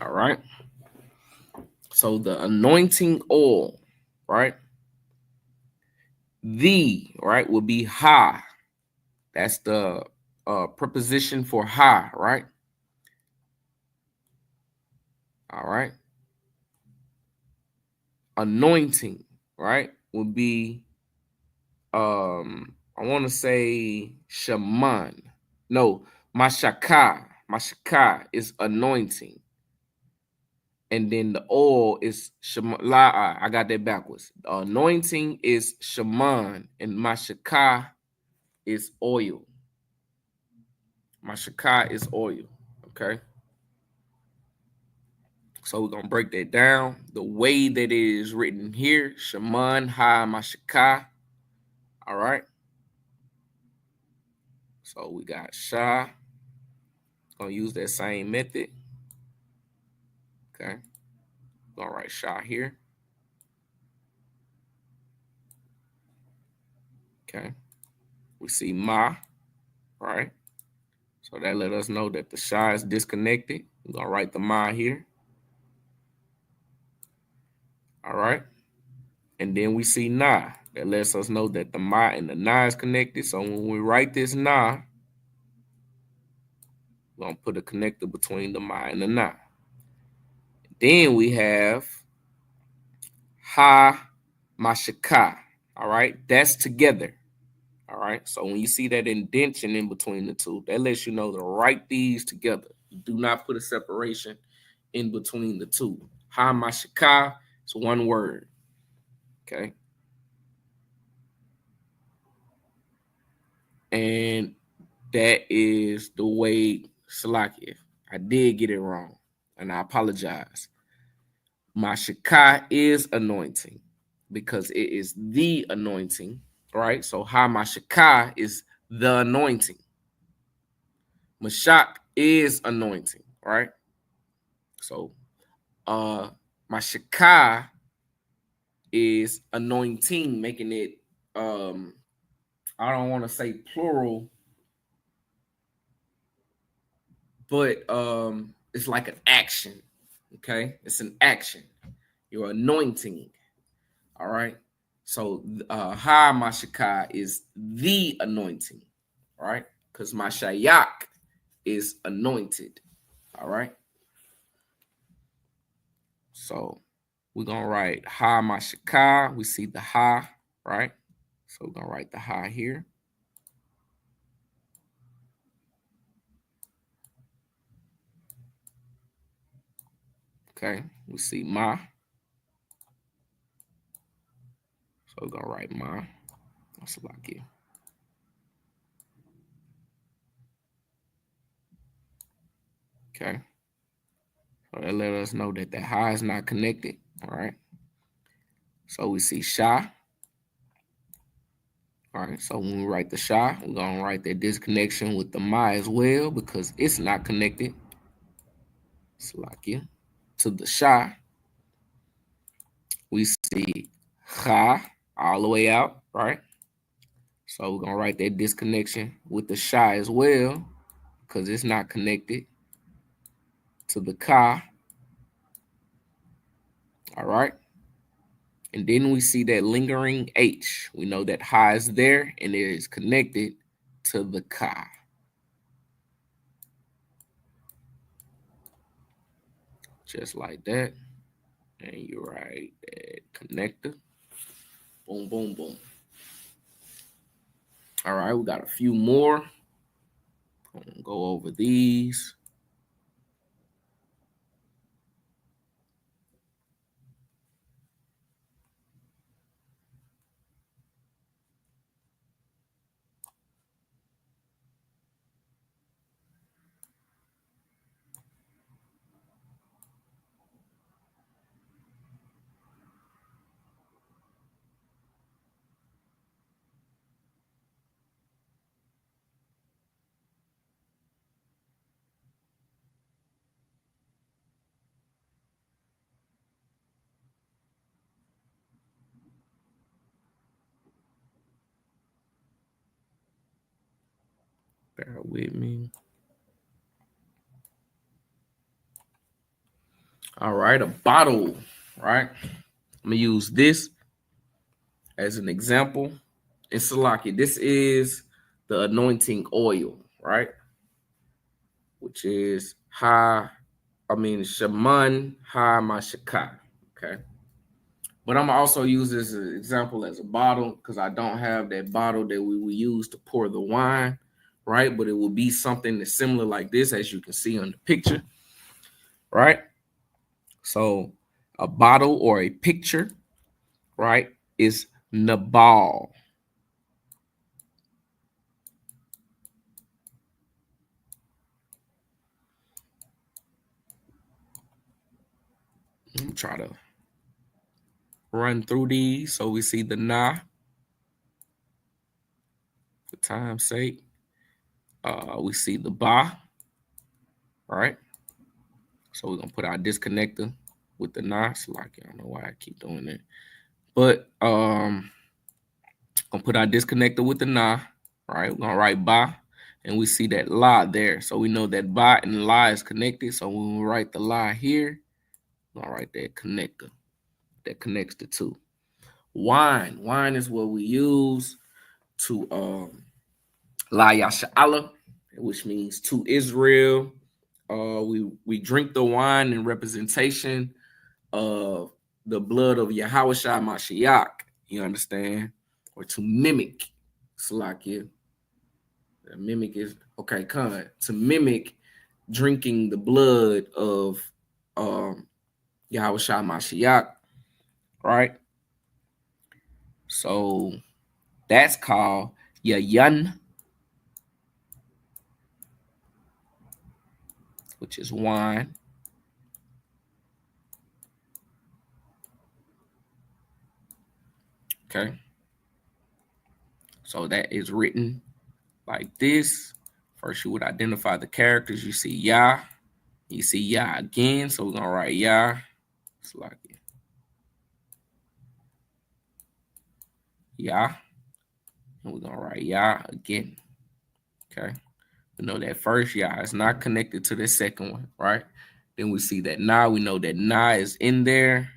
All right. So the anointing oil, right? The, right, will be ha. That's the preposition for ha, right? All right. Anointing, right, will be, I want to say shaman. No, mashaka. Mashaka is anointing. And then the oil is shaman. I got that backwards. The anointing is shaman, and mashaka is oil. Mashaka is oil. Okay. So we're going to break that down. The way that it is written here, shaman ha mashaka. All right. So we got Shah. Gonna use that same method. Okay. Gonna write Shah here. Okay. We see Ma. Right. So that let us know that the Shah is disconnected. We're gonna write the Ma here. All right. And then we see Na. That lets us know that the Ma and the Na is connected. So when we write this Na, we're gonna put a connector between the Ma and the Na. Then we have Ha Mashaka. All right, that's together. All right, so when you see that indentation in between the two, that lets you know to write these together. You do not put a separation in between the two. Ha Mashaka is one word. Okay. And that is the way, Salakia. I did get it wrong, and I apologize. My Shekinah is anointing because it is the anointing, right? So Ha my Shekinah is the anointing. Mashak is anointing, right? So my Shekinah is anointing, making it I don't want to say plural, but it's like an action. Okay, it's an action. You're anointing. All right. So Ha Mashakah is the anointing. All right, because Mashayak is anointed. All right. So we're gonna write Ha Mashakah. We see the Ha, right? So we're gonna write the Ha here. Okay, we see Ma. So we're gonna write Ma. That's like it. Okay. So that let us know that the Ha is not connected. All right. So we see Sha. All right. So when we write the Sha, we're gonna write that disconnection with the Ma as well because it's not connected. Salakia. To the Sha, we see Ha all the way out, right? So we're gonna write that disconnection with the Sha as well because it's not connected to the Ka. All right. And then we see that lingering H. We know that Ha is there and it is connected to the Ka. Just like that. And you write that connector. Boom, boom, boom. All right, we got a few more. I'm gonna go over these. Bear with me. All right, a bottle, right? I'm gonna use this as an example. In Salaki, this is the anointing oil, right? Which is Shaman Ha Mashaka. Okay. But I'm gonna also use this as an example as a bottle because I don't have that bottle that we will use to pour the wine, right? But it will be something that's similar like this, as you can see on the picture, right? So a bottle or a picture, right, is Nabal. Let me try to run through these so we see the Na for time's sake. We see the Ba, right? So we're gonna put our disconnector with the Na. So like I don't know why I keep doing that. But gonna put our disconnector with the Na, right? We're gonna write Ba, and we see that La there. So we know that Ba and La is connected. So when we write the La here, we're gonna write that connector that connects the two. Wine is what we use to La Yasha'Allah, which means to Israel. We drink the wine in representation of the blood of Yahweh Shai Mashiach, you understand? Or to mimic, Salakia. Mimic is, okay, to mimic drinking the blood of Yahweh Shai Mashiach, right? So that's called Yayan, which is wine. Okay. So that is written like this. First, you would identify the characters. You see Yah. You see Yah again. So we're going to write Yah. It's like Yah. And we're going to write Yah again. Okay. We know that first Yah is not connected to the second one, right? Then we see that Na. We know that Na is in there,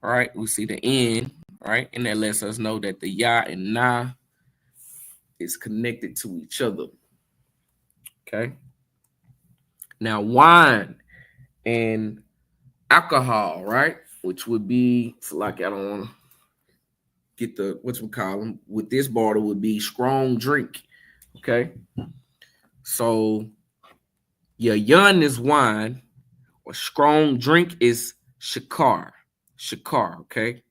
right? We see the N, right? And that lets us know that the Yah and Na is connected to each other. Okay. Now, wine and alcohol, right? Which would be, like, I don't want to get the, what we call them, with this border would be strong drink. Okay. So your yun is wine, or strong drink is shakar. Shakar, okay?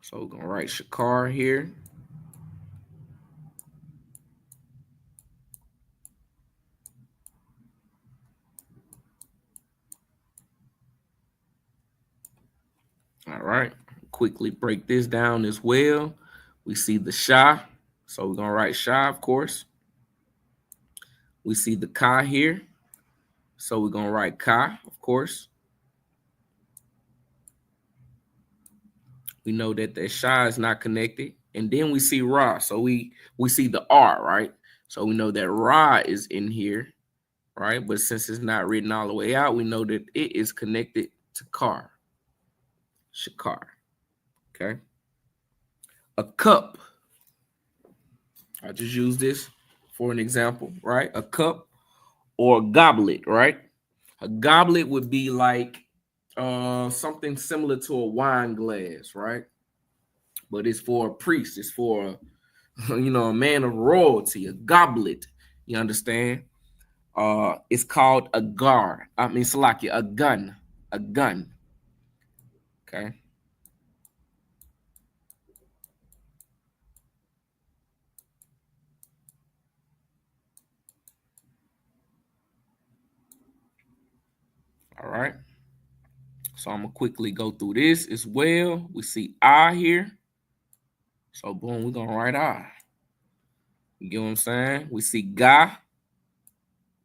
So we're going to write shakar here. All right. Quickly break this down as well. We see the Shah. So we're going to write Shah, of course. We see the Ka here. So we're going to write Ka, of course. We know that the Shah is not connected. And then we see Ra. So we see the R, right? So we know that Ra is in here, right? But since it's not written all the way out, we know that it is connected to Kar. Shakar. Okay. A cup. I just use this for an example, right? A cup or a goblet, right? A goblet would be like something similar to a wine glass, right? But it's for a priest. It's for, a man of royalty, a goblet. You understand? It's called a gar. Salaki, a gun. A gun. Okay. All right. So I'm going to quickly go through this as well. We see I here. So, boom, we're going to write I. You get what I'm saying? We see Ga.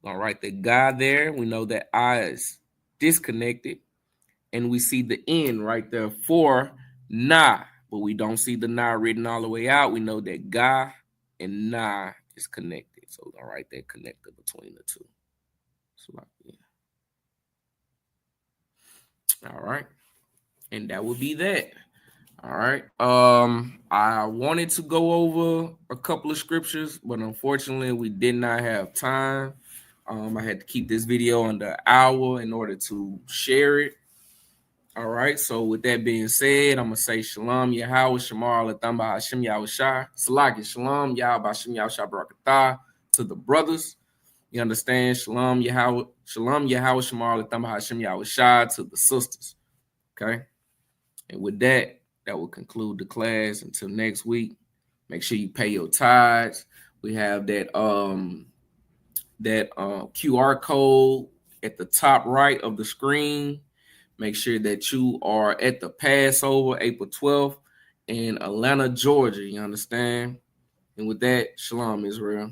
We're going to write the Ga there. We know that I is disconnected. And we see the N right there for Na. But we don't see the Na written all the way out. We know that Ga and Na is connected. So we're going to write that connector between the two. So, yeah. All right. And that would be that. All right. I wanted to go over a couple of scriptures, but unfortunately we did not have time. I had to keep this video under an hour in order to share it. All right. So with that being said, I'm gonna say Shalom Yahweh Shamar Latamba Hashem Yahweh Shah. Salaki Shalom Yahweh Hashem Yahweh Shah Barakatah to the brothers. You understand? Shalom Yahweh Shamar Latamba Hashem Yahweh Shah to the sisters. Okay. And with that, that will conclude the class. Until next week, make sure you pay your tithes. We have that QR code at the top right of the screen. Make sure that you are at the Passover, April 12th in Atlanta, Georgia. You understand? And with that, Shalom, Israel.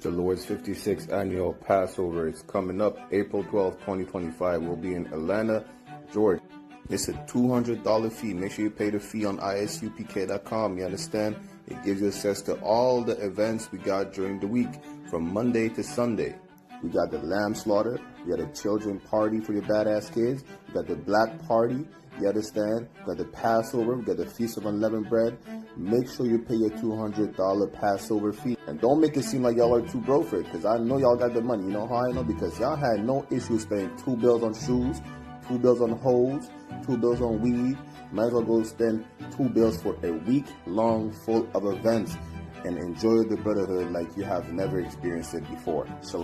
The Lord's 56th annual Passover is coming up April 12th, 2025. We'll be in Atlanta, Georgia. It's a $200 fee. Make sure you pay the fee on isupk.com. You understand? It gives you access to all the events we got during the week from Monday to Sunday. We got the lamb slaughter. We got a children party for your badass kids. We got the black party. You understand? We got the Passover. We got the Feast of Unleavened Bread. Make sure you pay your $200 Passover fee. And don't make it seem like y'all are too broke for it, because I know y'all got the money. You know how I know? Because y'all had no issue spending $2 on shoes, $2 on hose, $2 on weed. Might as well go spend $2 for a week long full of events and enjoy the brotherhood like you have never experienced it before. Shalom.